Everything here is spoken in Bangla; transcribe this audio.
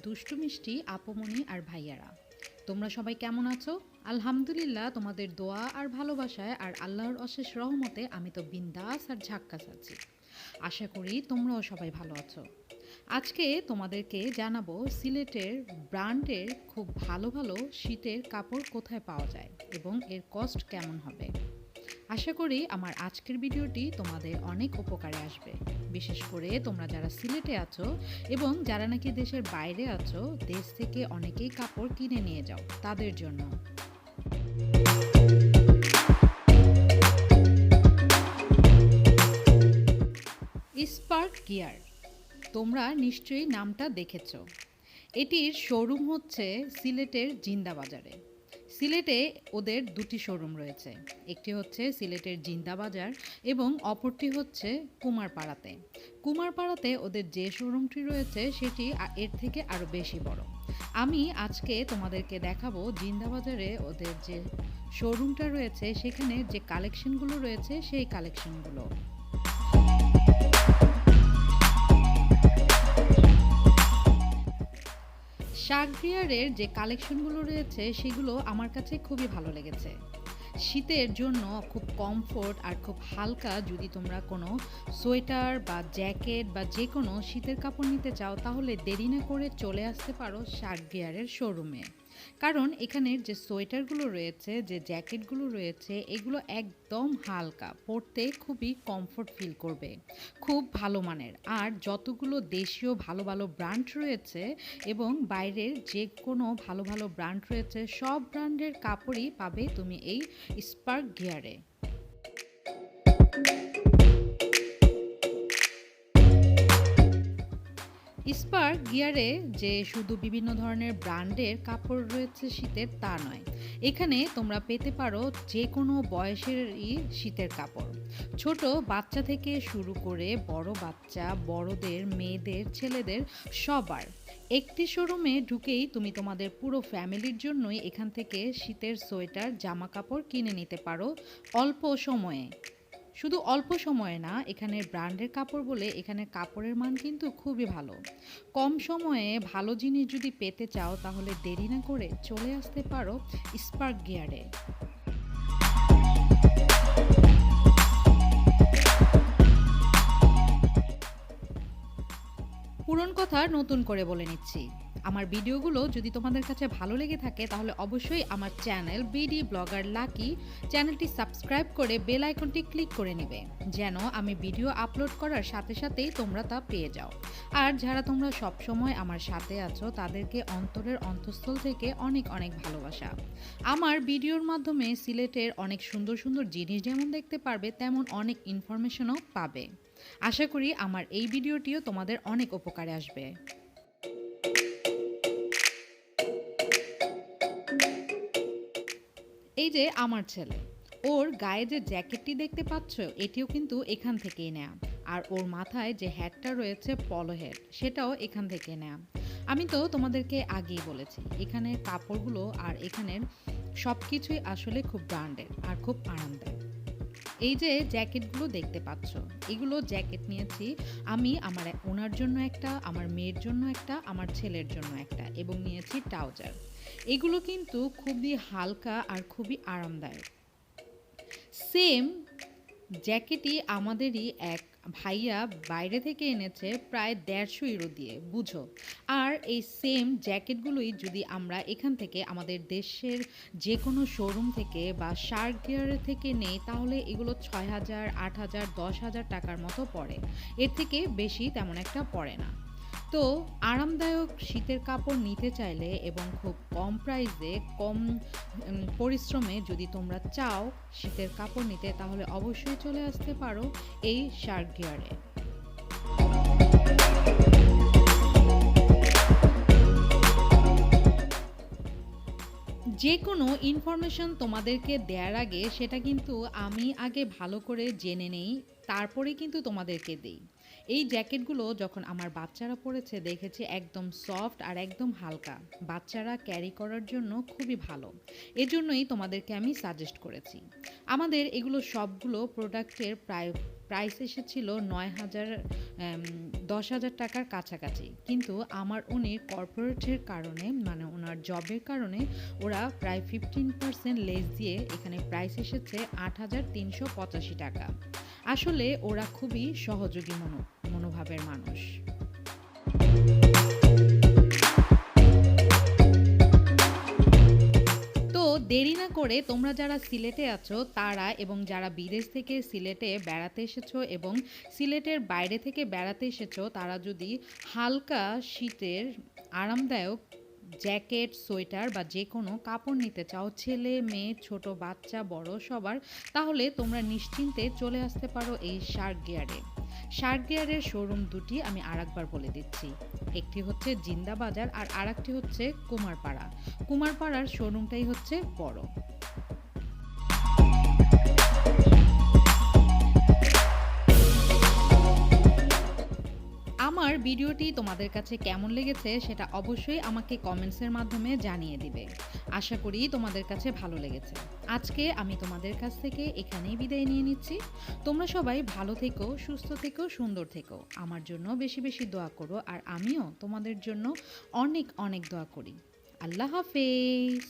দুষ্টু মিষ্টি আপুমনি আর ভাইয়ারা। তোমরা সবাই কেমন আছো? আলহামদুলিল্লাহ, তোমাদের দোয়া আর ভালোবাসায় আর আল্লাহর অশেষ রহমতে আমি তো বিন্দাস আর ঝাক্কাস আছি। আশা করি তোমরাও সবাই ভালো আছো। আজকে তোমাদেরকে জানাবো সিলেটের ব্র্যান্ডের খুব ভালো ভালো শীতের কাপড় কোথায় পাওয়া যায় এবং এর কস্ট কেমন হবে। আশা করি আমার আজকের ভিডিওটি তোমাদের অনেক উপকারে আসবে, বিশেষ করে তোমরা যারা সিলেটে আছো এবং যারা নাকি দেশের বাইরে আছো, দেশ থেকে অনেকেই কাপড় কিনে নিয়ে যাও, তাদের জন্য। স্পার্ক গিয়ার, তোমরা নিশ্চয়ই নামটা দেখেছ। এটির শোরুম হচ্ছে সিলেটের জিন্দাবাজারে। সিলেটে ওদের দুটি শোরুম রয়েছে, একটি হচ্ছে সিলেটের জিন্দাবাজার এবং অপরটি হচ্ছে কুমারপাড়াতে। কুমারপাড়াতে ওদের যে শোরুমটি রয়েছে সেটি এর থেকে আরও বেশি বড়। আমি আজকে তোমাদেরকে দেখাবো জিন্দাবাজারে ওদের যে শোরুমটা রয়েছে সেখানে যে কালেকশনগুলো রয়েছে সেই কালেকশনগুলো। শার্কগিয়ারের যে কালেকশনগুলো রয়েছে সেগুলো আমার কাছে খুবই ভালো লেগেছে। শীতের জন্য খুব কমফোর্ট আর খুব হালকা যদি তোমরা কোনো সোয়েটার বা জ্যাকেট বা যে কোনো শীতের কাপড় নিতে চাও, তাহলে দেরি না করে চলে আসতে পারো শার্কগিয়ারের শোরুমে। কারণ এখানের যে সোয়েটারগুলো রয়েছে, যে জ্যাকেটগুলো রয়েছে, এগুলো একদম হালকা, পরতে খুবই কমফোর্ট ফিল করবে, খুব ভালো মানের। আর যতগুলো দেশীয় ভালো ভালো ব্র্যান্ড রয়েছে এবং বাইরের যে কোনো ভালো ভালো ব্র্যান্ড রয়েছে, সব ব্র্যান্ডের কাপড়ই পাবে তুমি এই স্পার্ক গিয়ারে। স্পার্ক গিয়ারে যে শুধু বিভিন্ন ধরনের ব্র্যান্ডের কাপড় রয়েছে শীতের, তা নয়। এখানে তোমরা পেতে পারো যে কোনো বয়সেরই শীতের কাপড়, ছোট বাচ্চা থেকে শুরু করে বড় বাচ্চা, বড়দের, মেয়েদের, ছেলেদের, সবার। একটি শোরুমে ঢুকেই তুমি তোমাদের পুরো ফ্যামিলির জন্যই এখান থেকে শীতের সোয়েটার, জামা কাপড় কিনে নিতে পারো অল্প সময়ে। শুধু অল্প সময়ে না, এখানের ব্র্যান্ডের কাপড় বলে এখানের কাপড়ের মান কিন্তু খুবই ভালো। কম সময়ে ভালো জিনিস যদি পেতে চাও, তাহলে দেরি না করে চলে আসতে পারো স্পার্ক গিয়ারে। পুরনো কথা নতুন করে বলে নিচ্ছি, আমার ভিডিওগুলো যদি তোমাদের কাছে ভালো লেগে থাকে তাহলে অবশ্যই আমার চ্যানেল বিডি ব্লগার লাকি চ্যানেলটি সাবস্ক্রাইব করে বেল আইকনটি ক্লিক করে নেবে, যেন আমি ভিডিও আপলোড করার সাথে সাথেই তোমরা তা পেয়ে যাও। আর যারা তোমরা সবসময় আমার সাথে আছো, তাদেরকে অন্তরের অন্তঃস্থল থেকে অনেক অনেক ভালোবাসা। আমার ভিডিওর মাধ্যমে সিলেটের অনেক সুন্দর সুন্দর জিনিস যেমন দেখতে পারবে, তেমন অনেক ইনফরমেশনও পাবে। আশা করি আমার এই ভিডিওটিও তোমাদের অনেক উপকারে আসবে। এই যে আমার ছেলে, ওর গায়ে যে জ্যাকেটটি দেখতে পাচ্ছ, এটিও কিন্তু এখান থেকেই নেয়া। আর ওর মাথায় যে হ্যাটটা রয়েছে, পলো হেড, সেটাও এখান থেকে নেয়া। আমি তো তোমাদেরকে আগেই বলেছি, এখানের কাপড়গুলো আর এখানের সব কিছুই আসলে খুব ব্র্যান্ডেড আর খুব আরামদায়ক। এই যে জ্যাকেটগুলো দেখতে পাচ্ছ, এগুলো জ্যাকেট নিয়েছি আমি আমার ওনার জন্য একটা, আমার মেয়ের জন্য একটা, আমার ছেলের জন্য একটা, এবং নিয়েছি ট্রাউজার। এগুলো কিন্তু খুবই হালকা আর খুবই আরামদায়ক। সেম জ্যাকেটই আমাদেরই এক ভাইয়া বাইরে থেকে এনেছে প্রায় 150 ইউরো দিয়ে, বুঝো। আর এই সেম জ্যাকেটগুলোই যদি আমরা এখান থেকে আমাদের দেশের যে কোনো শোরুম থেকে বা শার্ক গিয়ারের থেকে নেই, তাহলে এগুলো 6,000, 8,000, 10,000 টাকার মতো পড়ে। এর থেকে বেশি তেমন একটা পড়ে না। তো আরামদায়ক শীতের কাপড় নিতে চাইলে এবং খুব কম প্রাইসে, কম পরিশ্রমে যদি তোমরা চাও শীতের কাপড় নিতে, তাহলে অবশ্যই চলে আসতে পারো এই শার্ক গিয়ারে। যে কোনো ইনফরমেশন তোমাদেরকে দেওয়ার আগে সেটা কিন্তু আমি আগে ভালো করে জেনে নেই, তারপরে কিন্তু তোমাদেরকে দেই। এই জ্যাকেটগুলো যখন আমার বাচ্চারা পরেছে দেখেছি একদম সফট আর একদম হালকা। বাচ্চারা ক্যারি করার জন্য খুবই ভালো। এজন্যই তোমাদেরকে আমি সাজেস্ট করেছি। আমাদের এগুলো সবগুলো প্রোডাক্টের প্রাইস এসেছিল ৯,০০০ ১০,০০০ টাকার কাছাকাছি। কিন্তু আমার উনি কর্পোরেটের কারণে মানে ওনার জবের কারণে ওরা প্রায় 15% লেস দিয়ে এখানে প্রাইস এসেছে ৮,৩৮৫ টাকা। আসলে ওরা খুবই সহযোগী মনোভাবের মানুষ। তো দেরি না করে তোমরা যারা সিলেটে আছো তারা এবং যারা বিদেশ থেকে সিলেটে বেড়াতে এসেছো এবং সিলেটের বাইরে থেকে বেড়াতে এসেছো তারা যদি হালকা শীতের আরামদায়ক জ্যাকেট সোয়েটার বা যে কোনো কাপড় নিতে চাও ছেলে মেয়ে ছোট বাচ্চা বড় সবার, তাহলে তোমরা নিশ্চিন্তে চলে আসতে পারো এই শার্ক গিয়ারে। শার্ক গিয়ারের শোরুম দুটি আমি আরেকবার বলে দিচ্ছি, একটি হচ্ছে জিন্দা বাজার আর আরেকটি হচ্ছে কুমারপাড়া। কুমারপাড়ার শোরুমটাই হচ্ছে বড়। আমার ভিডিওটি তোমাদের কাছে কেমন লেগেছে সেটা অবশ্যই আমাকে কমেন্টসের মাধ্যমে জানিয়ে দিবে। আশা করি তোমাদের কাছে ভালো লেগেছে। আজকে আমি তোমাদের কাছ থেকে এখানেই বিদায় নিয়ে নিচ্ছি। তোমরা সবাই ভালো থেকো, সুস্থ থেকো, সুন্দর থেকো। আমার জন্য বেশি বেশি দোয়া করো আর আমিও তোমাদের জন্য অনেক অনেক দোয়া করি। আল্লাহ হাফেজ।